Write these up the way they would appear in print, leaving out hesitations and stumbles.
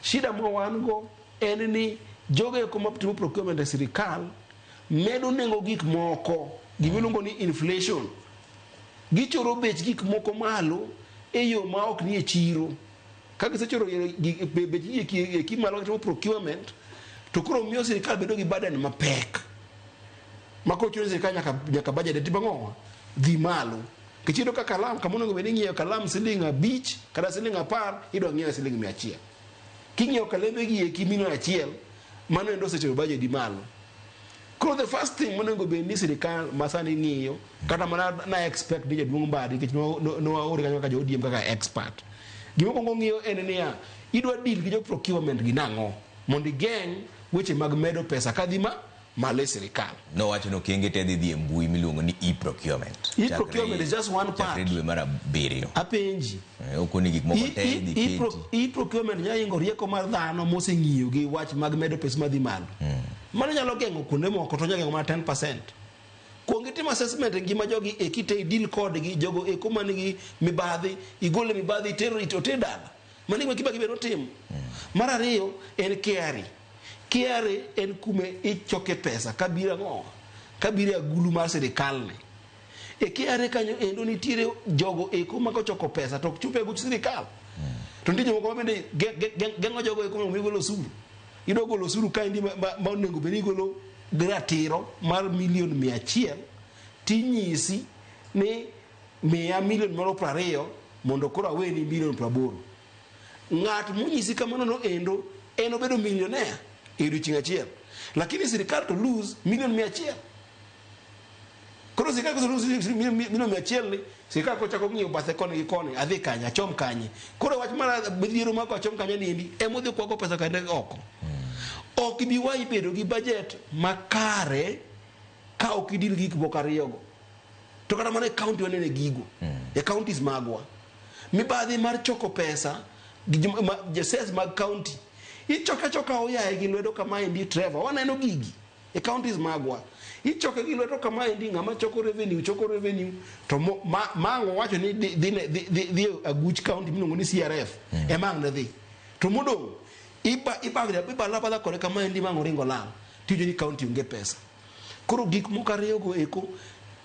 shida ma wan go en ni joge ko maptimo procurement e sirikal medo nengo gik moko gimiluongo ni inflation, gichoro bech gik moko malo e yo ma ok ni e chiro. Ka gisechoro bech gik malo timo procurement, to koro miyo sirikal bedo gi burden mapek, ma kochuno sirikal nyaka budget ti bang'o dhi malo. Kichido ka kalam kamono bende ng'iewo kalam siling 5 kata siling 10 idwa ng'iewo siling 100. King'iewo kalembe gi eki milion 1 mano endo seche budget di malo. Koro the first thing monego bed ni sirikal masani ng'iyo kata mana na expect ni jaduong' Mbadi kech no waore kanyo ka jodiem kaka expert. Gima kongo ng'iyo en niya, idwa deal gi jo procurement gi nang'o mondo igeng' weche mag medo pesa kadhi malo sirikal. No wacho no kenge te dhi mbui miluongo ni e-procurement. E-procurement is just one part. Chakre dwe mar 7. Apenji. Okoni gik moko te dhi keti. E-procurement nyaingo rieko mar dhano moseng'iyo gi wach mag medo pesa madhi malo. Mano nyalo geng'o kuonde moko to nyalo geng'o mana 10%. Kuongi timo assessment ngima jogi e kite deal code gi jogo e kuma nigi mibadhi, igole mibadhi itero itote dala. Mani gima kiba no tim. Mar ariyo en KRA en kume ichoke pesa kabira ng'o. Kabira agulu mar sirikal ne. E KRA kanyo endo nitiere jogo e kuma kochoko pesa to chupe guch sirikal. To ndi jogo bende geng'o jogo e kuma migolo osuru. Ido golo osuru ka ndi ma onego beni golo gratiro mar milion 100 tinyisi ni 100 milion mar 20 mondo koro aweni milion 80. Ng'at munyisi kamano no endo bedo millionaire e odiochieng' achiel, lakini sirikal to lose milion 100. Koro sirikal ko lose milion 100 ni sirikal ko chako ng'iyo bathe koni gi koni adhi kanya chom kanye. Koro wach mar midhiero ma ko chom kanya ni endi emodhi kwago pesa kande oko. Ok bi wayi bedo gi budget makare ka ok idil gik moko ariyogo. To kata mana county wanene gigo. E counties magwa. Mibadhi mar choko pesa ses mag county. Ichoka oyaye gi lwedo kama endi Trevor. Waneno gigi e counties magwa. Ichoke gi lwedo kama endi ng'ama choko revenue to mango wacho ni dhi aguch county miluongo ni CRF. Emang ne dhi. To modong iba labada kore kama endi mango ringo lang. Tiyo ni county unge pesa. Koro gik moko ariyogo eko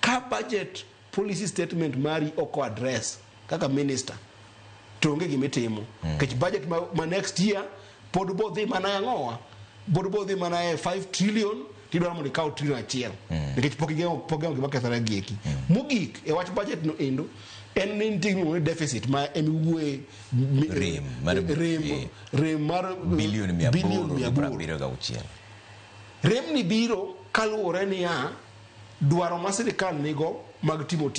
ka budget policy statement mari oko address kaka minister to onge gimitimo. Kech budget ma next year pod bo dhi mana ng'owa. Bod bo dhi mana 5 trillion tidwaro mondo ikaw trillion achiel. Nikech pok igeng'o gima kethore gi eki. Mogik e wach budget no endo en ni nitie deficit ma emiwuoye rem mar bilion 876. Rem ni biro kaluwore niya dwaro ma sirikal nigo mag timo tich.